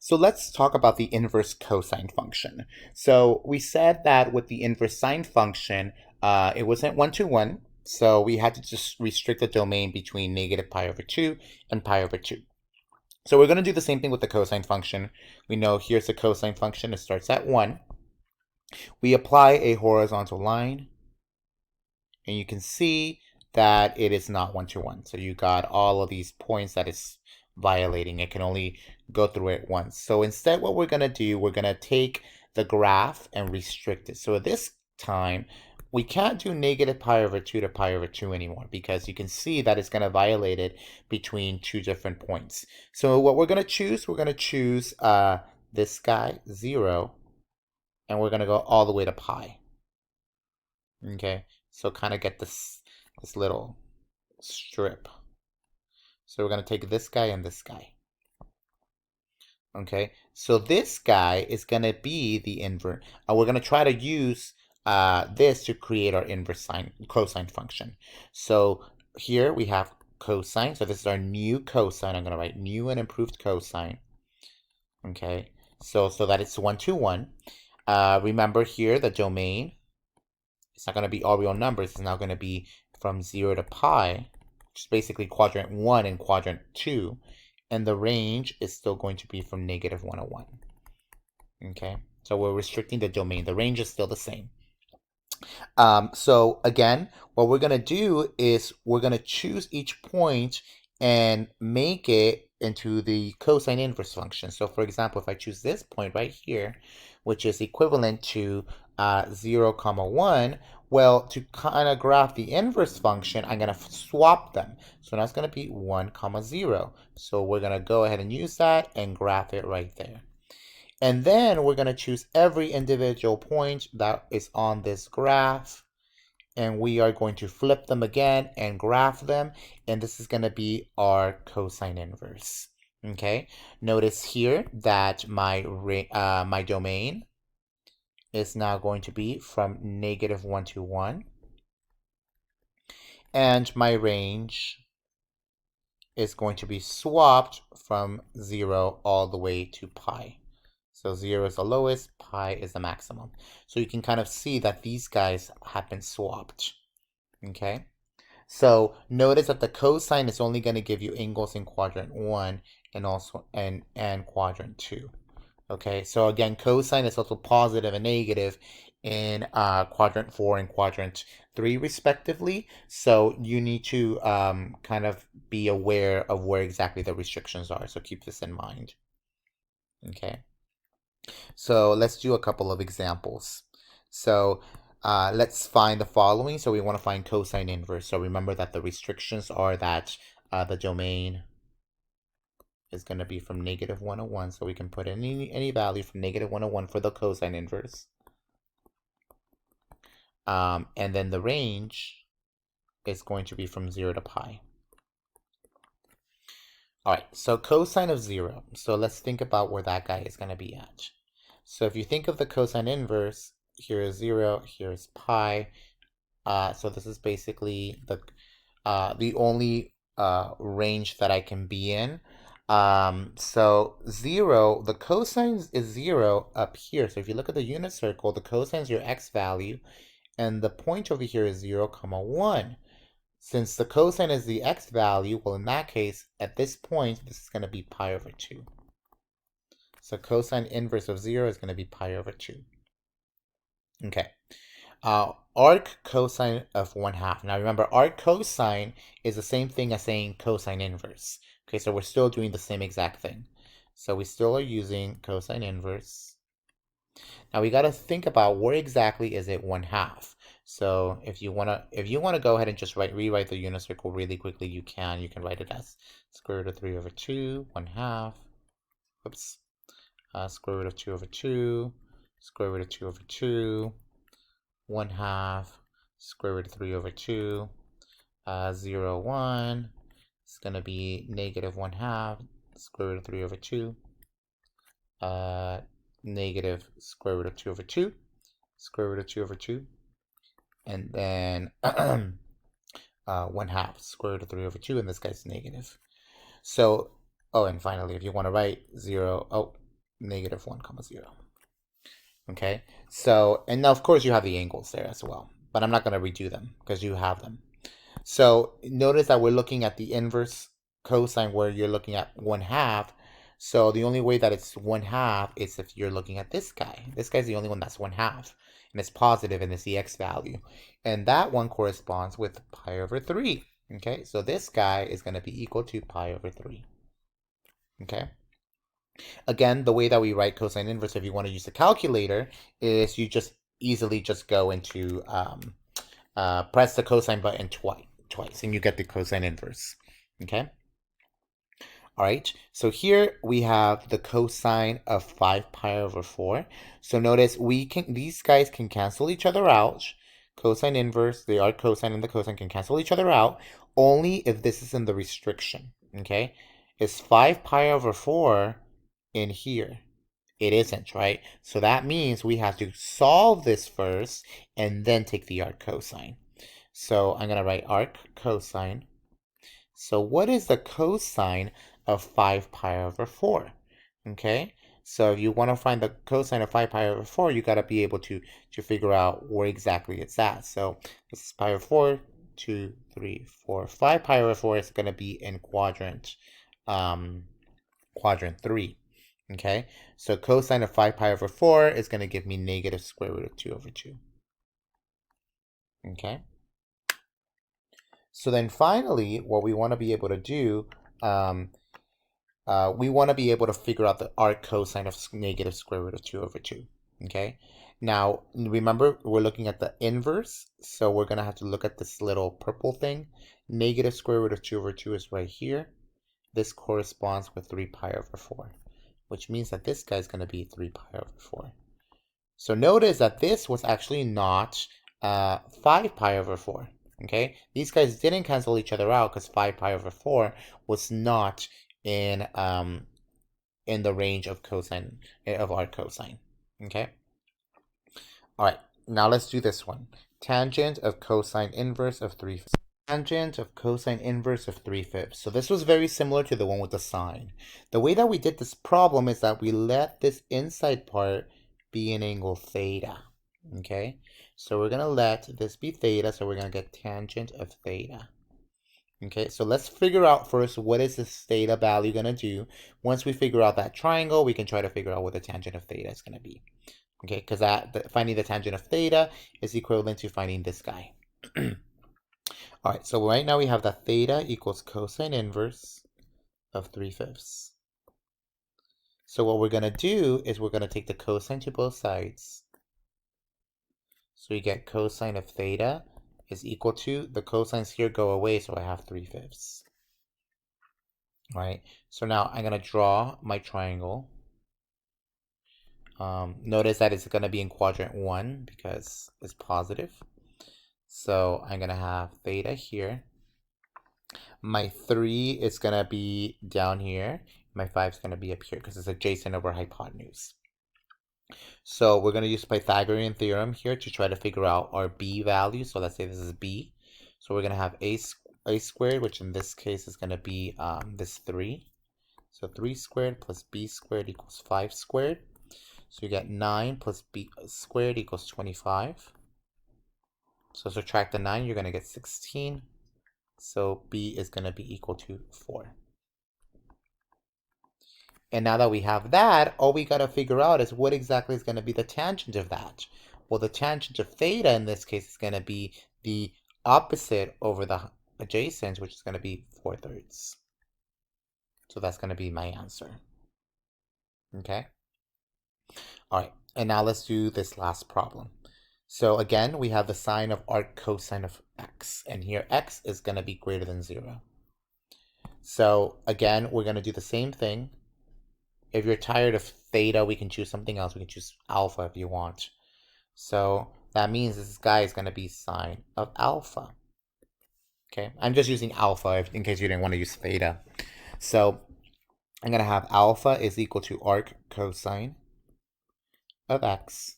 So let's talk about the inverse cosine function. So we said that with the inverse sine function, it wasn't one-to-one, so we had to just restrict the domain between negative pi over 2 and pi over 2. So we're going to do the same thing with the cosine function. We know here's the cosine function. It starts at 1. We apply a horizontal line, and you can see that it is not one-to-one. So you got all of these points that is violating. It can only go through it once. So instead, what we're going to do, we're going to take the graph and restrict it. So at this time, we can't do negative pi over 2 to pi over 2 anymore because you can see that it's going to violate it between two different points. So what we're going to choose this guy, 0, and we're going to go all the way to pi. Okay, so kind of get this little strip. So we're going to take this guy and this guy. Okay, so this guy is going to be the inverse. We're going to try to use this to create our inverse cosine function. So here we have cosine. So this is our new cosine. I'm going to write new and improved cosine. Okay, so that it's 1-to-1. Remember here the domain. It's not going to be all real numbers. It's now going to be from 0 to pi, which is basically quadrant 1 and quadrant 2. And the range is still going to be from negative 1 to 1. Okay, so we're restricting the domain. The range is still the same. So again, what we're going to do is we're going to choose each point and make it into the cosine inverse function. So for example, if I choose this point right here, which is equivalent to 0, 1, well, to kind of graph the inverse function, I'm going to swap them. So now it's going to be 1, 0. So we're going to go ahead and use that and graph it right there. And then we're going to choose every individual point that is on this graph. And we are going to flip them again and graph them. And this is going to be our cosine inverse. Okay, notice here that my domain is now going to be from negative 1 to 1. And my range is going to be swapped from 0 all the way to pi. So 0 is the lowest, pi is the maximum. So you can kind of see that these guys have been swapped. Okay, so notice that the cosine is only going to give you angles in quadrant 1 and also and quadrant 2. Okay, so again, cosine is also positive and negative in quadrant 4 and quadrant 3 respectively. So you need to kind of be aware of where exactly the restrictions are. So keep this in mind. Okay, so let's do a couple of examples. So let's find the following. So we want to find cosine inverse. So remember that the restrictions are that the domain is going to be from negative 1 to 1. So we can put any value from negative 1 to 1 for the cosine inverse. And then the range is going to be from 0 to pi. All right, so cosine of 0. So let's think about where that guy is going to be at. So if you think of the cosine inverse, here is 0, here is pi. So this is basically the only range that I can be in. So 0, the cosine is 0 up here. So if you look at the unit circle, the cosine is your x value, and the point over here is 0, 1. Since the cosine is the x value, well, in that case, at this point, this is going to be pi over 2. So cosine inverse of 0 is going to be pi over 2. Okay. Arc cosine of 1/2. Now remember, arc cosine is the same thing as saying cosine inverse. Okay, so we're still doing the same exact thing. So we still are using cosine inverse. Now we got to think about where exactly is it 1/2. So if you wanna go ahead and just rewrite the unit circle really quickly, you can. You can write it as square root of 3 over 2, 1/2. Whoops. Square root of 2 over 2, square root of 2 over 2, 1/2, square root of 3 over 2, 0, 1. It's going to be negative 1/2, square root of 3 over 2, negative square root of 2 over 2, square root of 2 over 2, and then 1/2, square root of 3 over 2, and this guy's negative. So, oh, and finally, if you want to write 0, negative 1 comma 0. Okay, so, and now of course you have the angles there as well, but I'm not going to redo them because you have them. So notice that we're looking at the inverse cosine where you're looking at 1/2. So the only way that it's 1/2 is if you're looking at this guy. This guy's the only one that's 1/2, and it's positive and it's the x value. And that one corresponds with pi over 3. Okay, so this guy is going to be equal to pi over 3. Okay. Again, the way that we write cosine inverse, if you want to use a calculator, is you just easily just go into press the cosine button twice, and you get the cosine inverse. Okay. All right. So here we have the cosine of 5 pi over 4. So notice these guys can cancel each other out. Cosine inverse, the arc cosine and the cosine can cancel each other out only if this is in the restriction. Okay. Is 5 pi over 4 in here? It isn't, right? So that means we have to solve this first and then take the arc cosine. So I'm going to write arc cosine. So what is the cosine of 5 pi over 4? Okay, so if you want to find the cosine of 5 pi over 4, you got to be able to figure out where exactly it's at. So this is pi over 4, 2, 3, 4, 5 pi over 4 is going to be in quadrant 3. Okay, so cosine of 5 pi over 4 is going to give me negative square root of 2 over 2. Okay. So then finally, what we want to be able to do, we want to be able to figure out the arc cosine of negative square root of 2 over 2. Okay. Now, remember, we're looking at the inverse, so we're going to have to look at this little purple thing. Negative square root of 2 over 2 is right here. This corresponds with 3 pi over 4. Which means that this guy is going to be 3 pi over 4. So notice that this was actually not 5 pi over 4. Okay, these guys didn't cancel each other out because 5 pi over 4 was not in the range of cosine of arc cosine. Okay. All right. Now let's do this one. Tangent of cosine inverse of 3/5. Tangent of cosine inverse of 3/5. So this was very similar to the one with the sine. The way that we did this problem is that we let this inside part be an angle theta. Okay, so we're going to let this be theta, so we're going to get tangent of theta. Okay, so let's figure out first what is this theta value going to do. Once we figure out that triangle, we can try to figure out what the tangent of theta is going to be. Okay, because finding the tangent of theta is equivalent to finding this guy. All right, so right now we have that theta equals cosine inverse of 3/5. So what we're going to do is we're going to take the cosine to both sides. So we get cosine of theta is equal to, the cosines here go away, so I have 3/5. All right, so now I'm going to draw my triangle. Notice that it's going to be in quadrant 1 because it's positive. So I'm going to have theta here. My 3 is going to be down here. My 5 is going to be up here because it's adjacent over hypotenuse. So we're going to use Pythagorean Theorem here to try to figure out our b value. So let's say this is b. So we're going to have a squared, which in this case is going to be this 3. So 3 squared plus b squared equals 5 squared. So you get 9 plus b squared equals 25. So subtract the 9, you're going to get 16. So b is going to be equal to 4. And now that we have that, all we got to figure out is what exactly is going to be the tangent of that. Well, the tangent of theta in this case is going to be the opposite over the adjacent, which is going to be 4/3. So that's going to be my answer. Okay. All right. And now let's do this last problem. So again, we have the sine of arc cosine of x. And here x is going to be greater than 0. So again, we're going to do the same thing. If you're tired of theta, we can choose something else. We can choose alpha if you want. So that means this guy is going to be sine of alpha. Okay, I'm just using alpha in case you didn't want to use theta. So I'm going to have alpha is equal to arc cosine of x.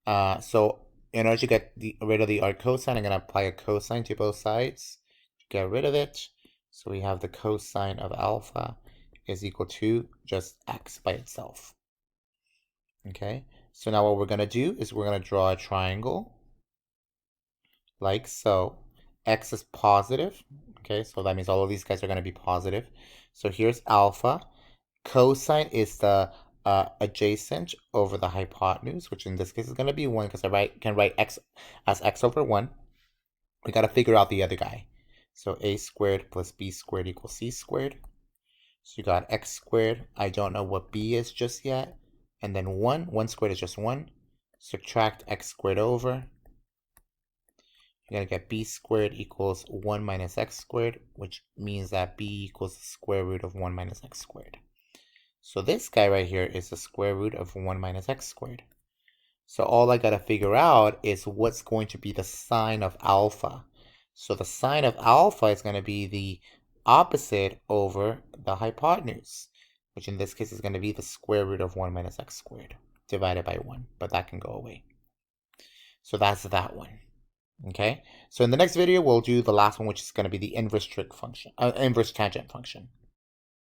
So in order to get rid of the arc cosine, I'm going to apply a cosine to both sides to get rid of it. So we have the cosine of alpha is equal to just x by itself. Okay, so now what we're going to do is we're going to draw a triangle like so. X is positive. Okay, so that means all of these guys are going to be positive. So here's alpha. Cosine is the adjacent over the hypotenuse, which in this case is going to be 1 because I can write x as x over 1. We got to figure out the other guy. So a squared plus b squared equals c squared. So you got x squared. I don't know what b is just yet. And then 1. 1 squared is just 1. Subtract x squared over. You're going to get b squared equals 1 minus x squared, which means that b equals the square root of 1 minus x squared. So this guy right here is the square root of 1 minus x squared. So all I got to figure out is what's going to be the sine of alpha. So the sine of alpha is going to be the opposite over the hypotenuse, which in this case is going to be the square root of 1 minus x squared divided by 1, but that can go away. So that's that one. Okay, so in the next video, we'll do the last one, which is going to be the inverse trig function, inverse tangent function.